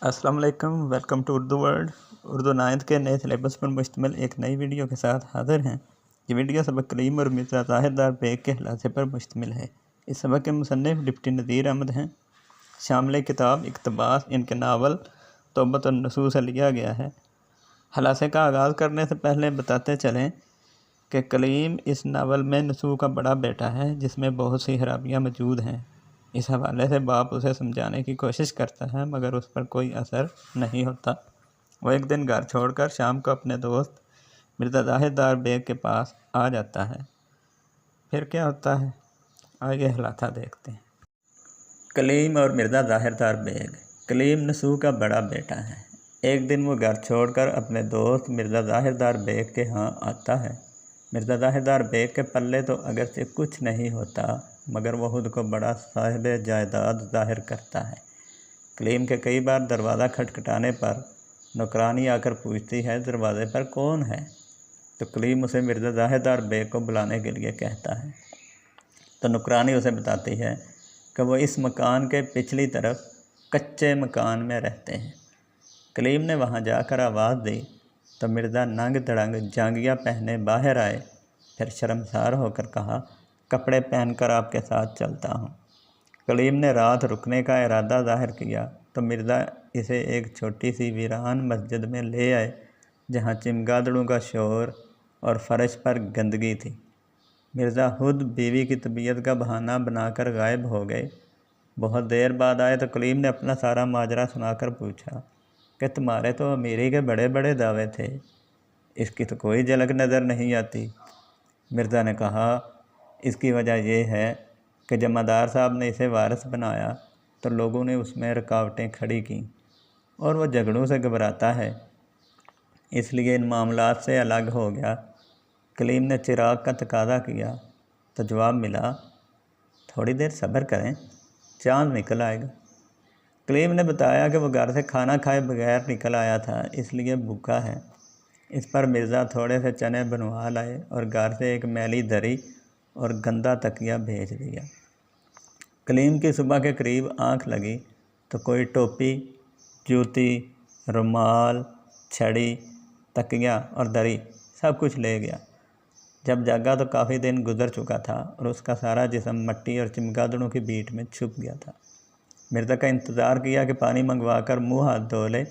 अस्सलाम वालेकुम, welcome to Urdu world. Urdu 9th के नए सिलेबस पर मुश्तमिल एक नई वीडियो के साथ हाज़िर हैं। ये वीडियो सबक कलीम और मिर्ज़ा ज़ाहिर बेग के हलासे पर मुश्तमिल है। इस सबक के मुसन्निफ़ डिप्टी नज़ीर अहमद हैं। शामिल किताब इक़्तिबास इनके नावल तौबत अन्नसूह से लिया गया है। हलासे का आगाज़ करने से पहले बताते चलें कि कलीम इस नावल में नसूह का बड़ा बेटा है, जिसमें बहुत सी खराबियाँ मौजूद हैं। इस हवाले से बाप उसे समझाने की कोशिश करता है, मगर उस पर कोई असर नहीं होता। वो एक दिन घर छोड़कर शाम को अपने दोस्त मिर्ज़ा ज़ाहिर बेग के पास आ जाता है। फिर क्या होता है, आगे हालात देखते हैं। कलीम और मिर्ज़ा ज़ाहिर बेग। कलीम नसूह का बड़ा बेटा है। एक दिन वो घर छोड़कर अपने दोस्त मिर्ज़ा ज़ाहिर बेग के यहाँ आता है। मिर्ज़ा ज़ाहिर बेग के पल्ले तो अगरचे कुछ नहीं होता, मगर वो खुद को बड़ा साहिब जायदाद ज़ाहिर करता है। कलीम के कई बार दरवाज़ा खटखटाने पर नौकरानी आकर पूछती है, दरवाज़े पर कौन है? तो कलीम उसे मिर्ज़ा ज़ाहिर बेग को बुलाने के लिए कहता है। तो नौकरानी उसे बताती है कि वो इस मकान के पिछली तरफ कच्चे मकान में रहते हैं। कलीम ने वहाँ जाकर आवाज़ दी तो मिर्ज़ा नंग धड़ंग जांगिया पहने बाहर आए। फिर शर्मसार होकर कहा, कपड़े पहनकर आपके साथ चलता हूँ। कलीम ने रात रुकने का इरादा ज़ाहिर किया तो मिर्ज़ा इसे एक छोटी सी वीरान मस्जिद में ले आए, जहाँ चमगादड़ों का शोर और फर्श पर गंदगी थी। मिर्ज़ा खुद बीवी की तबीयत का बहाना बनाकर गायब हो गए। बहुत देर बाद आए तो कलीम ने अपना सारा माजरा सुनाकर पूछा कि तुम्हारे तो अमीरी के बड़े बड़े दावे थे, इसकी तो कोई झलक नज़र नहीं आती। मिर्ज़ा ने कहा, इसकी वजह यह है कि जमादार साहब ने इसे वारिस बनाया तो लोगों ने उसमें रुकावटें खड़ी की और वह झगड़ों से घबराता है, इसलिए इन मामलात से अलग हो गया। कलीम ने चिराग का तकाज़ा किया तो जवाब मिला, थोड़ी देर सब्र करें, चाँद निकल आएगा। कलीम ने बताया कि वो घर से खाना खाए बगैर निकल आया था, इसलिए भूखा है। इस पर मिर्ज़ा थोड़े से चने बनवा लाए और घर से एक मैली दरी और गंदा तकिया भेज दिया। कलीम की सुबह के करीब आंख लगी तो कोई टोपी, जूती, रुमाल, छड़ी, तकिया और दरी सब कुछ ले गया। जब जागा तो काफ़ी दिन गुजर चुका था और उसका सारा जिस्म मट्टी और चमगादड़ों की बीट में छुप गया था। मिर्ज़ा का इंतज़ार किया कि पानी मंगवाकर मुँह हाथ धो ले।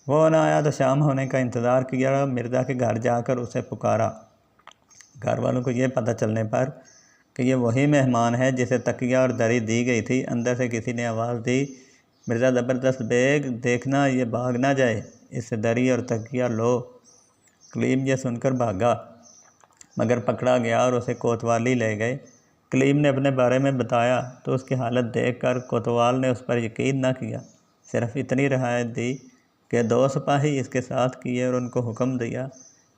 वो न आया तो शाम होने का इंतज़ार किया। मिर्ज़ा के घर जाकर उसे पुकारा। घर वालों को ये पता चलने पर कि ये वही मेहमान है जिसे तकिया और दरी दी गई थी, अंदर से किसी ने आवाज़ दी, मिर्ज़ा ज़बरदस्त बेग, देखना ये भाग ना जाए, इससे दरी और तकिया लो। कलीम ये सुनकर भागा, मगर पकड़ा गया और उसे कोतवाली ले गए। कलीम ने अपने बारे में बताया तो उसकी हालत देखकर कोतवाल ने उस पर यकीन न किया। सिर्फ इतनी रियायत दी कि 2 सिपाही इसके साथ किए और उनको हुक्म दिया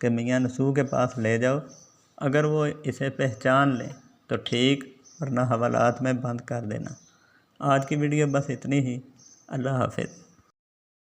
कि मियाँ नसूह के पास ले जाओ, अगर वो इसे पहचान लें तो ठीक, वरना हवालात में बंद कर देना। आज की वीडियो बस इतनी ही। अल्लाह हाफ़िज़।